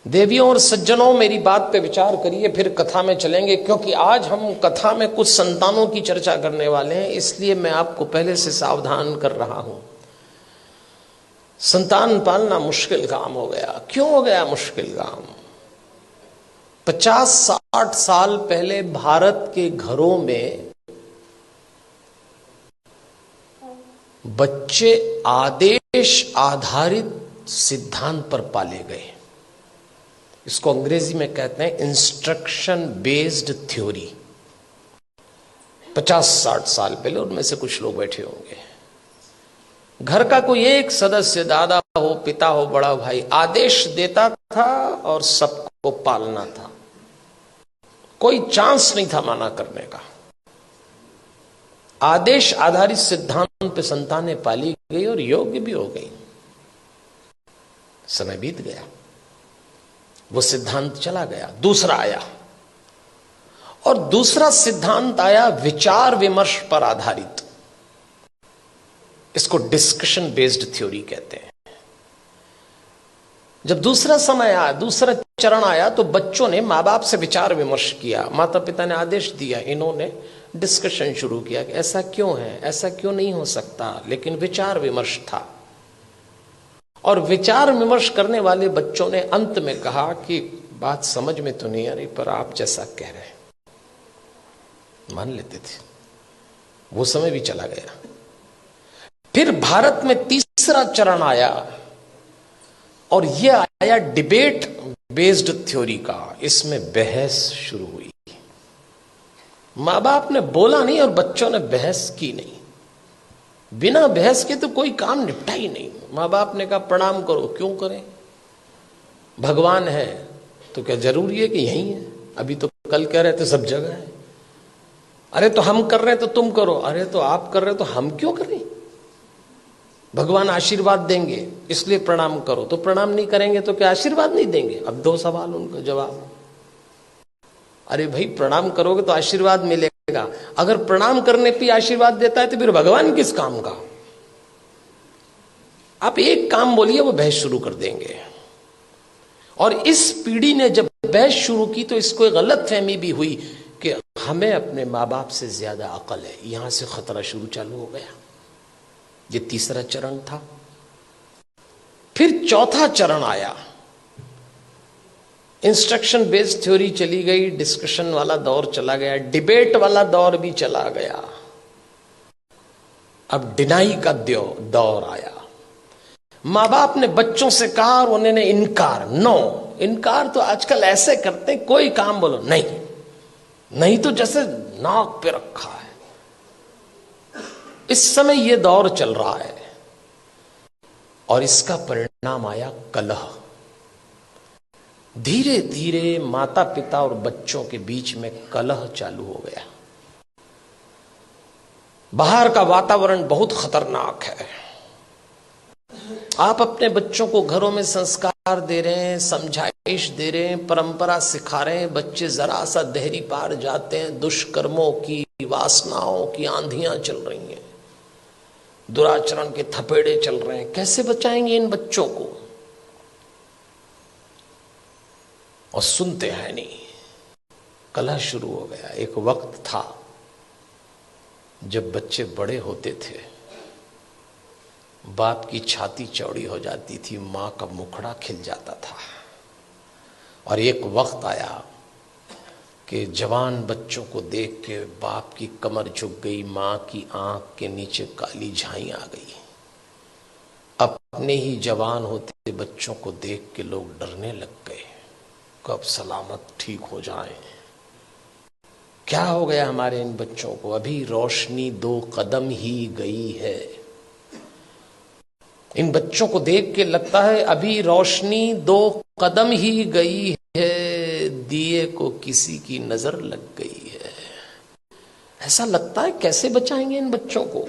देवियों और सज्जनों, मेरी बात पे विचार करिए, फिर कथा में चलेंगे, क्योंकि आज हम कथा में कुछ संतानों की चर्चा करने वाले हैं, इसलिए मैं आपको पहले से सावधान कर रहा हूं। संतान पालना मुश्किल काम हो गया। क्यों हो गया मुश्किल काम? 50-60 साल पहले भारत के घरों में बच्चे आदेश आधारित सिद्धांत पर पाले गए। इसको अंग्रेजी में कहते हैं इंस्ट्रक्शन बेस्ड थ्योरी। 50-60 साल पहले, उनमें से कुछ लोग बैठे होंगे, घर का कोई एक सदस्य, दादा हो, पिता हो, बड़ा भाई, आदेश देता था और सबको पालना था। कोई चांस नहीं था माना करने का। आदेश आधारित सिद्धांत पे संतानें पाली गई और योग्य भी हो गई। समय बीत गया, वो सिद्धांत चला गया, दूसरा आया, और दूसरा सिद्धांत आया विचार विमर्श पर आधारित। इसको डिस्कशन बेस्ड थ्योरी कहते हैं। जब दूसरा समय आया, दूसरा चरण आया, तो बच्चों ने मां बाप से विचार विमर्श किया। माता पिता ने आदेश दिया, इन्होंने डिस्कशन शुरू किया कि ऐसा क्यों है, ऐसा क्यों नहीं हो सकता, लेकिन विचार विमर्श था। और विचार विमर्श करने वाले बच्चों ने अंत में कहा कि बात समझ में तो नहीं आ रही, पर आप जैसा कह रहे हैं मान लेते थे। वो समय भी चला गया। फिर भारत में तीसरा चरण आया, और यह आया डिबेट बेस्ड थ्योरी का। इसमें बहस शुरू हुई। मां बाप ने बोला नहीं और बच्चों ने बहस की नहीं। बिना बहस के तो कोई काम निपटा ही नहीं। मां बाप ने कहा प्रणाम करो, क्यों करें? भगवान है तो क्या जरूरी है कि यही है? अभी तो कल कह रहे थे सब जगह है। अरे तो हम कर रहे हैं तो तुम करो। अरे तो आप कर रहे हो तो हम क्यों करें? भगवान आशीर्वाद देंगे इसलिए प्रणाम करो। तो प्रणाम नहीं करेंगे तो क्या आशीर्वाद नहीं देंगे? अब दो सवाल, उनका जवाब। अरे भाई, प्रणाम करोगे तो आशीर्वाद मिलेगा। अगर प्रणाम करने पे आशीर्वाद देता है तो फिर भगवान किस काम का? आप एक काम बोलिए, वो बहस शुरू कर देंगे। और इस पीढ़ी ने जब बहस शुरू की तो इसको एक गलत फहमी भी हुई कि हमें अपने माँ बाप से ज्यादा अकल है। यहां से खतरा शुरू चालू हो गया। ये तीसरा चरण था। फिर चौथा चरण आया। इंस्ट्रक्शन बेस्ड थ्योरी चली गई, डिस्कशन वाला दौर चला गया, डिबेट वाला दौर भी चला गया। अब डिनाई का दौर आया। मां बाप ने बच्चों से कहा और उन्होंने इनकार। नो, इनकार तो आजकल ऐसे करते हैं, कोई काम बोलो नहीं, नहीं तो जैसे नाक पे रखा है। इस समय यह दौर चल रहा है और इसका परिणाम आया कलह। धीरे धीरे माता पिता और बच्चों के बीच में कलह चालू हो गया। बाहर का वातावरण बहुत खतरनाक है। आप अपने बच्चों को घरों में संस्कार दे रहे हैं, समझाइश दे रहे हैं, परंपरा सिखा रहे हैं, बच्चे जरा सा देहरी पार जाते हैं, दुष्कर्मों की, वासनाओं की आंधियां चल रही हैं, दुराचरण के थपेड़े चल रहे हैं। कैसे बचाएंगे इन बच्चों को? और सुनते हैं नहीं। कलह शुरू हो गया। एक वक्त था जब बच्चे बड़े होते थे, बाप की छाती चौड़ी हो जाती थी, मां का मुखड़ा खिल जाता था। और एक वक्त आया कि जवान बच्चों को देख के बाप की कमर झुक गई, मां की आंख के नीचे काली झाई आ गई। अपने ही जवान होते बच्चों को देख के लोग डरने लग गए, कब सलामत ठीक हो जाए। क्या हो गया हमारे इन बच्चों को? अभी रोशनी 2 कदम ही गई है। इन बच्चों को देख के लगता है अभी रोशनी 2 कदम ही गई है, दिए को किसी की नजर लग गई है। ऐसा लगता है। कैसे बचाएंगे इन बच्चों को?